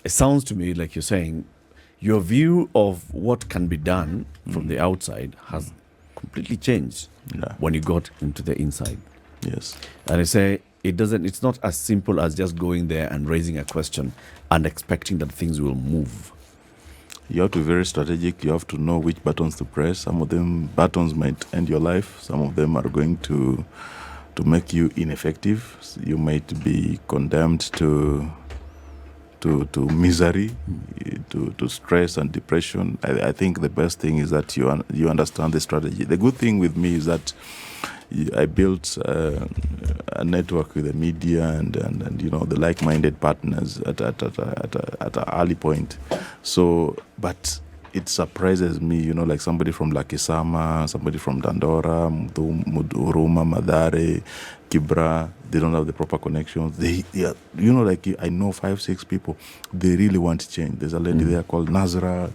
it sounds to me like you're saying your view of what can be done from the outside has completely changed when you got into the inside. Yes. And I say it's not as simple as just going there and raising a question and expecting that things will move. You have to be very strategic. You have to know which buttons to press. Some of them buttons might end your life. Some of them are going to make you ineffective. You might be condemned to misery, to stress and depression. I think the best thing is that you understand the strategy. The good thing with me is that I built a network with the media and the like-minded partners at an early point. So, but it surprises me, like somebody from Lakisama, somebody from Dandora, Muduruma, Madare, Kibra, they don't have the proper connections. They are, I know 5-6 people, they really want change. There's a lady there called Nazra.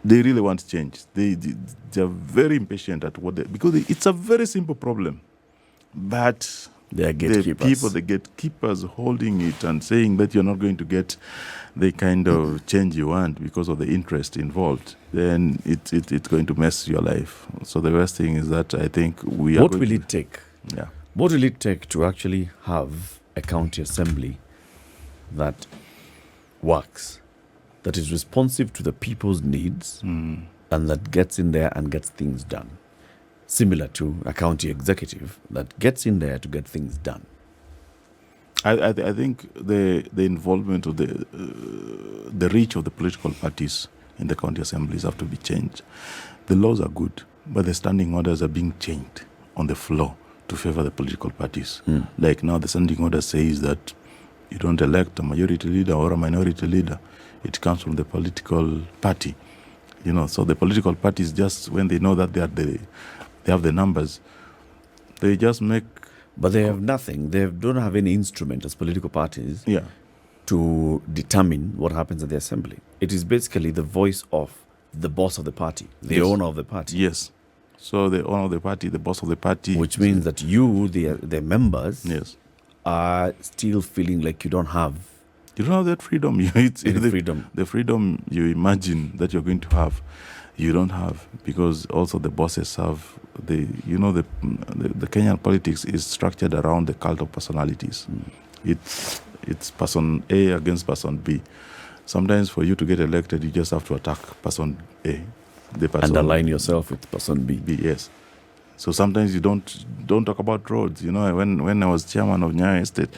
They really want change. They're very impatient at because it's a very simple problem. But they are gatekeepers. The gatekeepers holding it and saying that you're not going to get the kind of change you want because of the interest involved, then it's going to mess your life. So the best thing is that I think What will it take? Yeah. What will it take to actually have a county assembly that works, that is responsive to the people's needs, and that gets in there and gets things done? Similar to a county executive that gets in there to get things done. I think the involvement of the reach of the political parties in the county assemblies have to be changed. The laws are good, but the standing orders are being changed on the floor to favor the political parties. Like now, the standing order says that you don't elect a majority leader or a minority leader. It comes from the political party. So the political parties, just when they know that they have the numbers, they just make... But they have nothing. They don't have any instrument as political parties to determine what happens at the assembly. It is basically the voice of the boss of the party, the owner of the party. Yes. So the owner of the party, the boss of the party. Which means that you, the members, yes, are still feeling like you don't have... You don't have that freedom. It's freedom. The freedom you imagine that you're going to have, you don't have, because also the bosses have the Kenyan politics is structured around the cult of personalities. It's person A against person B. Sometimes for you to get elected, you just have to attack person A, and align yourself with person B. Yes. So sometimes you don't talk about roads. When I was chairman of Nyayo Estate,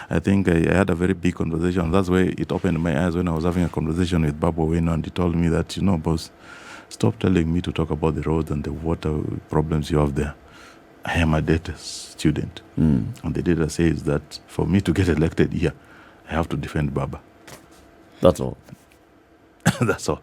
I think I had a very big conversation. That's why it opened my eyes when I was having a conversation with Babu Wino, and he told me that, boss, stop telling me to talk about the roads and the water problems you have there. I am a data student. And the data says that for me to get elected here, I have to defend Baba. That's all. That's all.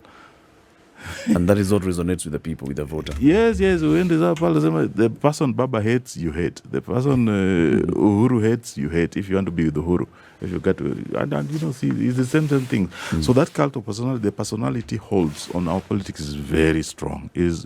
And that is what resonates with the people, with the voter. Yes. When the person Baba hates, you hate. The person Uhuru hates, you hate. If you want to be with Uhuru, if you get to, see, it's the same thing. So that cult of personality, the personality holds on our politics is very strong. Is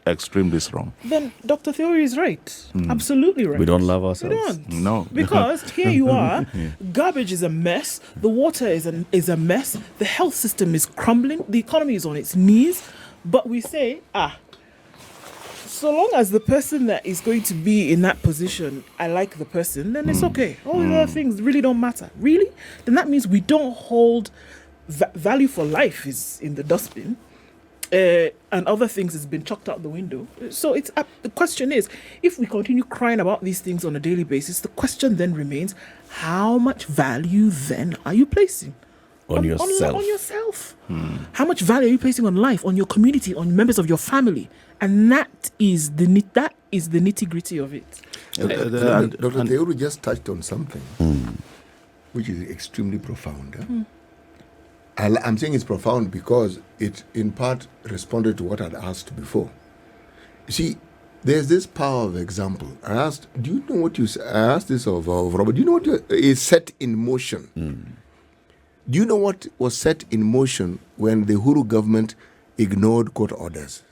extremely strong. Then Dr. Theuri is right. Absolutely right. We don't love ourselves. We don't. No. Because here you are, garbage is a mess, the water is a mess, the health system is crumbling, the economy is on its knees, but we say, so long as the person that is going to be in that position, I like the person, then it's okay. All the other things really don't matter. Really? Then that means we don't hold value for life is in the dustbin. And other things has been chucked out the window. So it's the question is, if we continue crying about these things on a daily basis, the question then remains, how much value then are you placing on yourself? On yourself. How much value are you placing on life, on your community, on members of your family? And that is the nitty gritty of it. Dr. Theuri just touched on something which is extremely profound. I'm saying it's profound because it, in part, responded to what I'd asked before. You see, there's this power of example. I asked, do you know what I asked this of Robert, do you know what is set in motion? Do you know what was set in motion when the Uhuru government ignored court orders?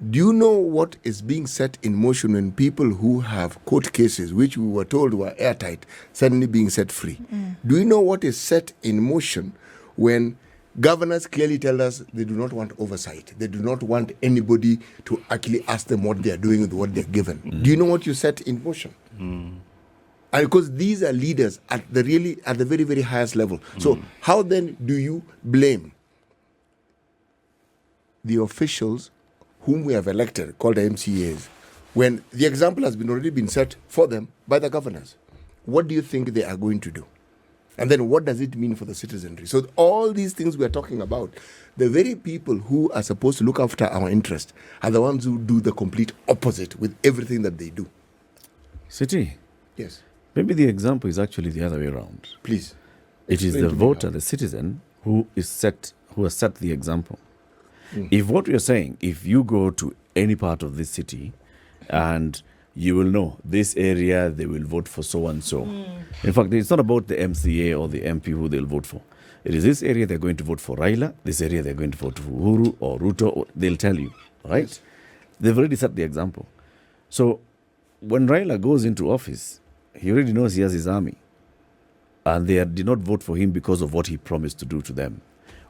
Do you know what is being set in motion when people who have court cases, which we were told were airtight, suddenly being set free? Do you know what is set in motion when governors clearly tell us they do not want oversight? They do not want anybody to actually ask them what they are doing with what they're given. Do you know what you set in motion? And because these are leaders at the very, very highest level. So how then do you blame the officials whom we have elected, called the MCAs, when the example has already been set for them by the governors? What do you think they are going to do? And then what does it mean for the citizenry? So all these things we are talking about, the very people who are supposed to look after our interest are the ones who do the complete opposite with everything that they do. City, Yes, maybe the example is actually the other way around. please. It is Explain the to me voter, how. the citizen, who has set the example. If what we are saying, if you go to any part of this city and you will know this area, they will vote for so and so. In fact, it's not about the MCA or the MP who they'll vote for. It is this area they're going to vote for Raila, this area they're going to vote for Uhuru or Ruto, or they'll tell you, right? Yes. They've already set the example. So when Raila goes into office, he already knows he has his army. And they did not vote for him because of what he promised to do to them,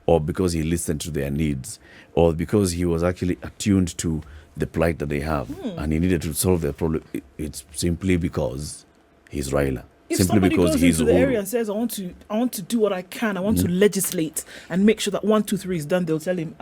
or because he listened to their needs, or because he was actually attuned to the plight that they have and he needed to solve their problem. It's simply because he's Raila. If Simply somebody because goes he's into the Uhuru. area and says, I want to do what I can, I want to legislate and make sure that 1, 2, 3 is done, they'll tell him,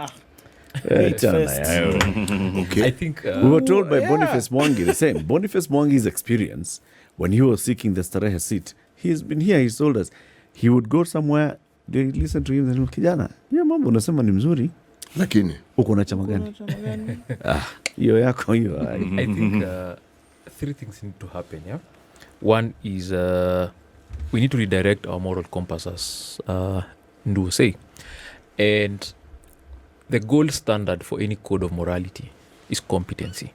wait first. Okay. I think We were told by Yeah. Boniface Mwangi the same. Boniface Mwangi's experience when he was seeking the Starehe seat, he's been here, he's told us, he would go somewhere, they listen to him, and kijana, hiyo mambo unasema ni mzuri, Lakini, uko na chama gani? Hiyo yako hiyo. I think 3 things need to happen. Yeah, one is we need to redirect our moral compass, as Ndu say, and the gold standard for any code of morality is competency.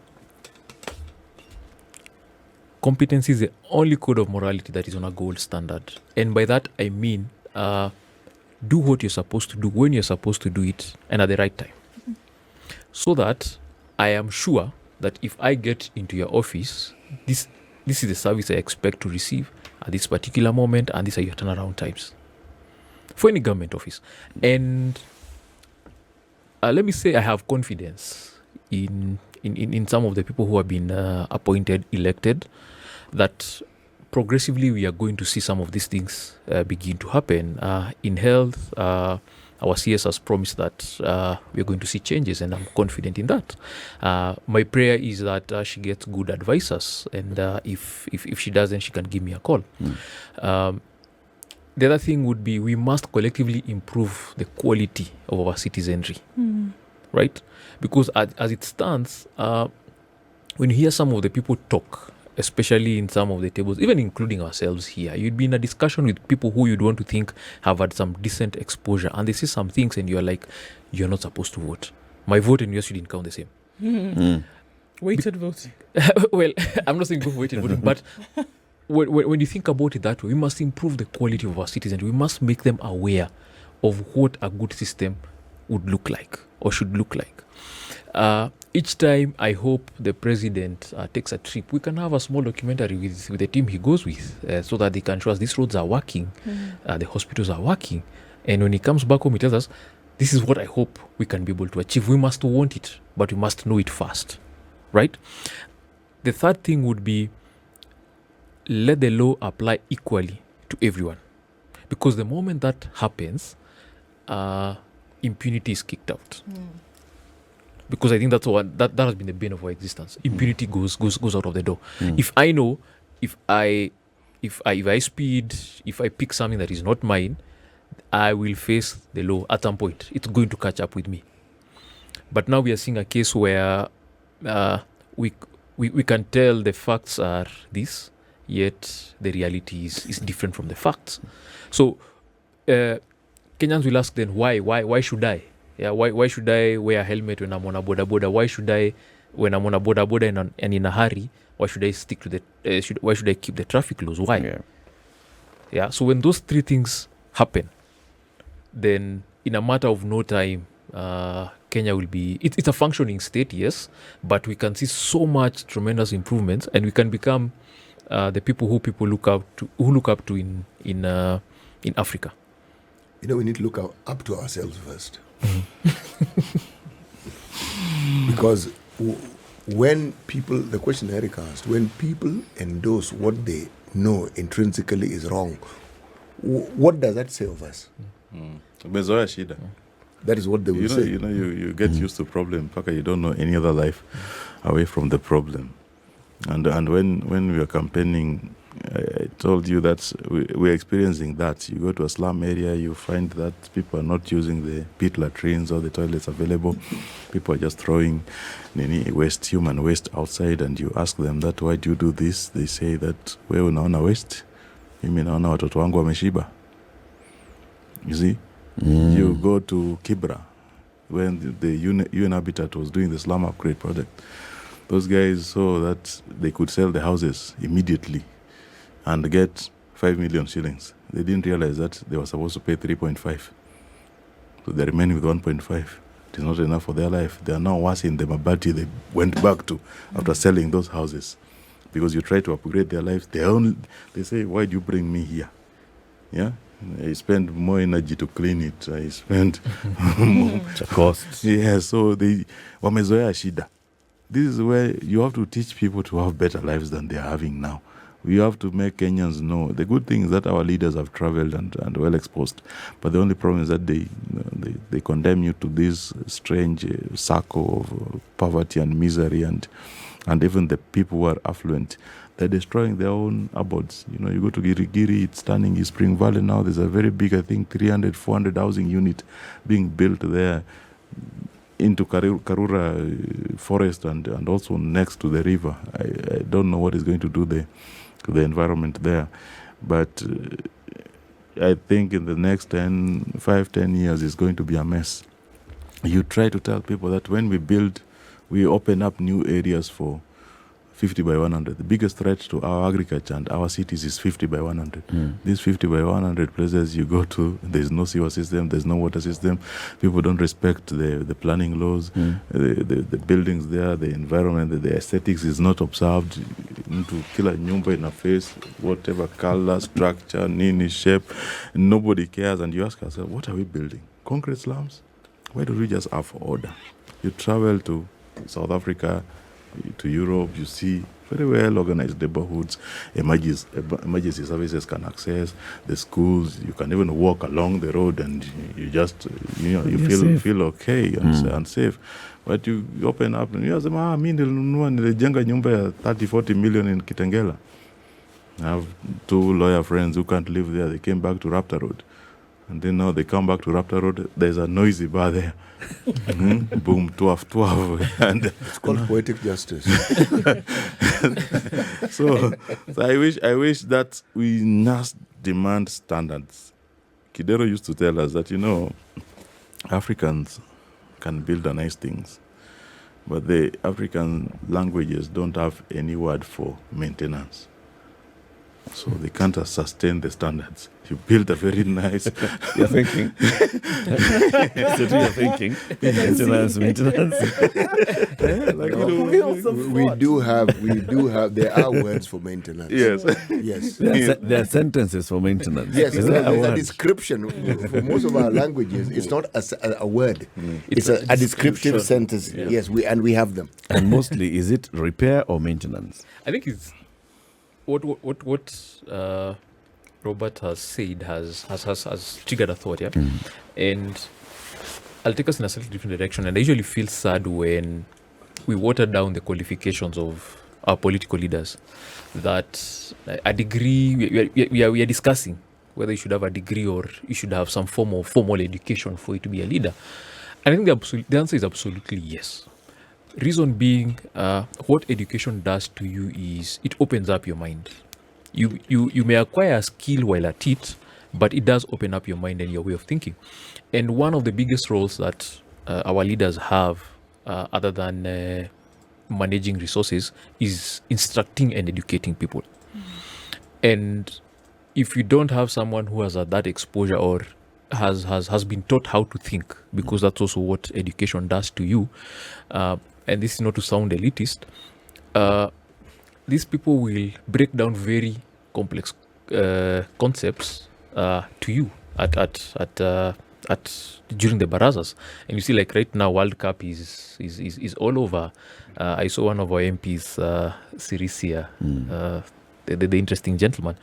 Competency is the only code of morality that is on a gold standard, and by that I mean do what you're supposed to do when you're supposed to do it and at the right time, so that I am sure that if I get into your office, this is the service I expect to receive at this particular moment, and these are your turnaround times for any government office. And let me say I have confidence in some of the people who have been appointed, elected, that progressively we are going to see some of these things begin to happen. In health, our CS has promised that we are going to see changes, and I'm confident in that. My prayer is that she gets good advisors, and if she doesn't, she can give me a call. The other thing would be we must collectively improve the quality of our citizenry, right? Because as it stands, when you hear some of the people talk, especially in some of the tables, even including ourselves here, you'd be in a discussion with people who you'd want to think have had some decent exposure, and they say some things and you're like, you're not supposed to vote. My vote and yours shouldn't count the same. Weighted voting. Well, I'm not saying go for weighted voting, but when you think about it that way, we must improve the quality of our citizens. We must make them aware of what a good system would look like or should look like. Each time I hope the president takes a trip, we can have a small documentary with the team he goes with, so that they can show us these roads are working, the hospitals are working. And when he comes back home, he tells us, this is what I hope we can be able to achieve. We must want it, but we must know it first, right? The third thing would be, let the law apply equally to everyone. Because the moment that happens, impunity is kicked out. Because I think that's what that has been the bane of our existence. Impunity goes out of the door. If I know, if I speed, if I pick something that is not mine, I will face the law at some point. It's going to catch up with me. But now we are seeing a case where we can tell the facts are this, yet the reality is different from the facts. So Kenyans will ask then, why should I? Yeah, why should I wear a helmet when I'm on a boda? Why should I, when I'm on a boda and in a hurry, why should I stick to the why should I keep the traffic laws? Why? Yeah. So when those 3 things happen, then in a matter of no time, Kenya will be, it's a functioning state, yes, but we can see so much tremendous improvements, and we can become the people who look up to in Africa. We need to look up to ourselves first. Because when people, the question Eric asked, when people endorse what they know intrinsically is wrong, what does that say of us? Umezoea shida. That is what they will say. You get used to problem. Paka, you don't know any other life away from the problem. And when we were campaigning, I told you that we're experiencing that. You go to a slum area, you find that people are not using the pit latrines or the toilets available. People are just throwing human waste outside, and you ask them that, why do you do this? They say that, wewe unaona waste, mimi naona watoto wangu wameshiba. You see? You go to Kibra, when the UN Habitat was doing the slum upgrade project. Those guys saw that they could sell the houses immediately and get 5 million shillings. They didn't realize that they were supposed to pay 3.5. So they remain with 1.5. It is not enough for their life. They are now worse in the Mabati they went back to after selling those houses. Because you try to upgrade their lives, they say, why do you bring me here? Yeah? I spend more energy to clean it. I spend more. It's a cost. Yeah, so wamezoea shida. This is where you have to teach people to have better lives than they are having now. We have to make Kenyans know. The good thing is that our leaders have traveled and well exposed. But the only problem is that they condemn you to this strange circle of poverty and misery, and even the people who are affluent. They're destroying their own abodes. You go to Girigiri, it's turning in Spring Valley now. There's a very big, I think, 300, 400 housing unit being built there into Karura forest and also next to the river. I don't know what is going to do to the environment there. But I think in the next 5-10 years, it's going to be a mess. You try to tell people that when we build, we open up new areas for 50 by 100. The biggest threat to our agriculture and our cities is 50 by 100. These 50 by 100 places you go to, there's no sewer system, there's no water system. People don't respect the planning laws, the buildings there, the environment, the aesthetics is not observed. Into kila nyumba in a face, whatever color, structure, nini, shape, nobody cares. And you ask yourself, what are we building? Concrete slums? Why don't we just have order? You travel to South Africa, to Europe, you see very well organized neighborhoods. Emergency services can access the schools. You can even walk along the road, and you just feel okay and safe. But you open up and you say, mimi nilijenga nyumba ya 30-40 million in Kitengela. I have 2 lawyer friends who can't live there. They came back to Raptor Road. And then now they come back to Raptor Road. There's a noisy bar there. Boom, 12. And it's called poetic justice. so I wish that we must demand standards. Kidero used to tell us that, Africans can build nice things, but the African languages don't have any word for maintenance. So they can't sustain the standards. You build a very nice... You're thinking. You're thinking. Maintenance. We do have, there are words for maintenance. Yes. There are sentences for maintenance. Yes, there's a description. For most of our languages, it's not a word. It's a descriptive sentence. Yeah. Yes, we have them. And mostly, is it repair or maintenance? I think it's... What Robert has said has triggered a thought, yeah? And I'll take us in a slightly different direction. And I usually feel sad when we water down the qualifications of our political leaders. That a degree, we are discussing whether you should have a degree or you should have some form of formal education for you to be a leader. And I think the answer is absolutely yes. Reason being, what education does to you is it opens up your mind. You may acquire a skill while at it, but it does open up your mind and your way of thinking. And one of the biggest roles that our leaders have, other than managing resources, is instructing and educating people. And if you don't have someone who has that exposure or has been taught how to think, because that's also what education does to you. And this is not to sound elitist. These people will break down very complex concepts to you at during the barazas. And you see, like right now, World Cup is all over. I saw one of our MPs, Sirisia, the interesting gentleman,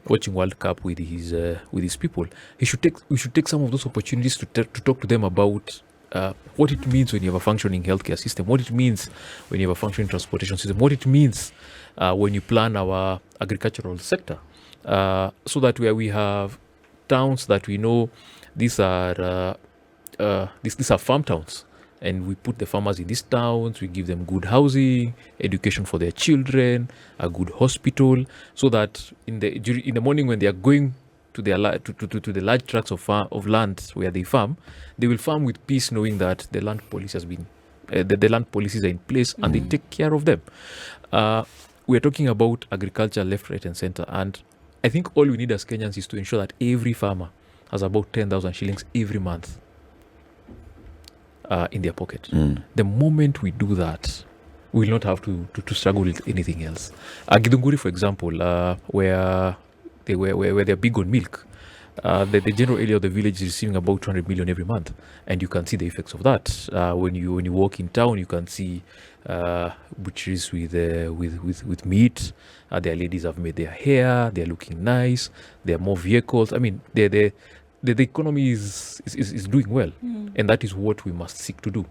watching World Cup with his people. We should take some of those opportunities to talk to them about what it means when you have a functioning healthcare system, what it means when you have a functioning transportation system, what it means when you plan our agricultural sector, so that where we have towns that we know these are farm towns, and we put the farmers in these towns, we give them good housing, education for their children, a good hospital, so that in the morning when they are going to their to the large tracts of land where they farm, they will farm with peace, knowing that the land policy has been the land policies are in place and they take care of them. We are talking about agriculture left, right, and center, and I think all we need as Kenyans is to ensure that every farmer has about 10,000 shillings every month in their pocket. The moment we do that, we will not have to struggle with anything else. Githunguri, for example, where they're big on milk, the general area of the village is receiving about 200 million every month, and you can see the effects of that. When you walk in town, you can see butcheries with meat. Their ladies have made their hair, they're looking nice, there are more vehicles. I mean, the economy is doing well, and that is what we must seek to do.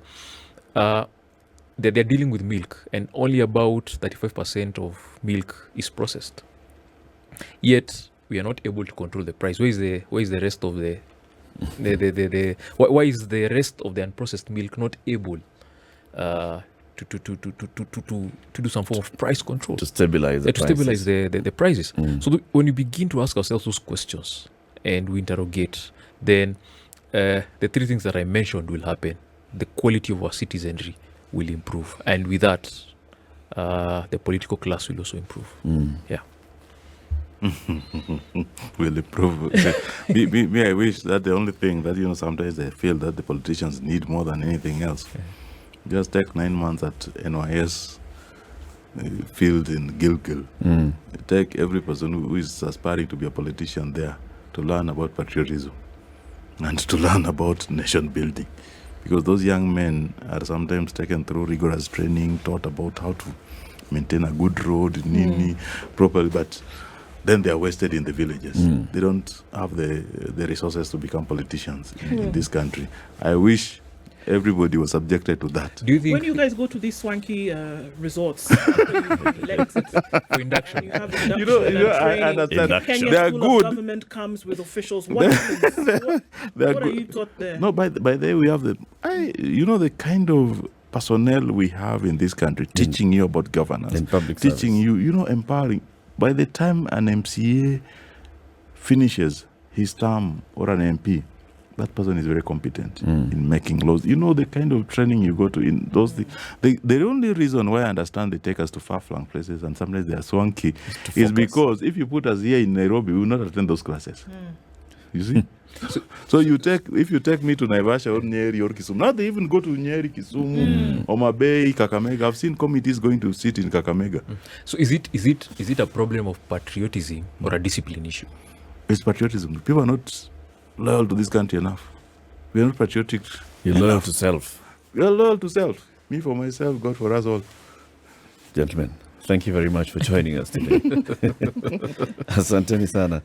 They're dealing with milk, and only about 35% of milk is processed. Yet we are not able to control the price. Where is the rest of why is the rest of the unprocessed milk not able to do some form of price control, to stabilize the prices? So when we begin to ask ourselves those questions and we interrogate, then the three things that I mentioned will happen. The quality of our citizenry will improve, and with that, the political class will also improve. Yeah. Will improve. Me, I wish that the only thing that, sometimes I feel that the politicians need more than anything else. Just take 9 months at NYS field in Gilgil. Take every person who is aspiring to be a politician there to learn about patriotism and to learn about nation building. Because those young men are sometimes taken through rigorous training, taught about how to maintain a good road, properly, but then they are wasted in the villages. They don't have the resources to become politicians in this country. I wish everybody was subjected to that. Do you think when you guys go to these swanky resorts for induction, you have induction I understand. Kenya They are School good. of Government comes with officials. What happens? What are you taught there? No, by the way, we have the kind of personnel we have in this country teaching you about governance, in public teaching service. you, empowering. By the time an MCA finishes his term or an MP, that person is very competent in making laws. The kind of training you go to in those things. The only reason why I understand they take us to far-flung places and sometimes they are swanky is because if you put us here in Nairobi, we will not attend those classes. You see? So if you take me to Naivasha or Nyeri or Kisumu, now they even go to Nyeri, Kisumu, Homa Bay, Kakamega. I've seen committees going to sit in Kakamega. So is it a problem of patriotism or a discipline issue? It's patriotism. People are not loyal to this country enough. We are not patriotic. You're loyal to self. We are loyal to self. Me for myself, God for us all. Gentlemen, thank you very much for joining us today. Asanteni sana.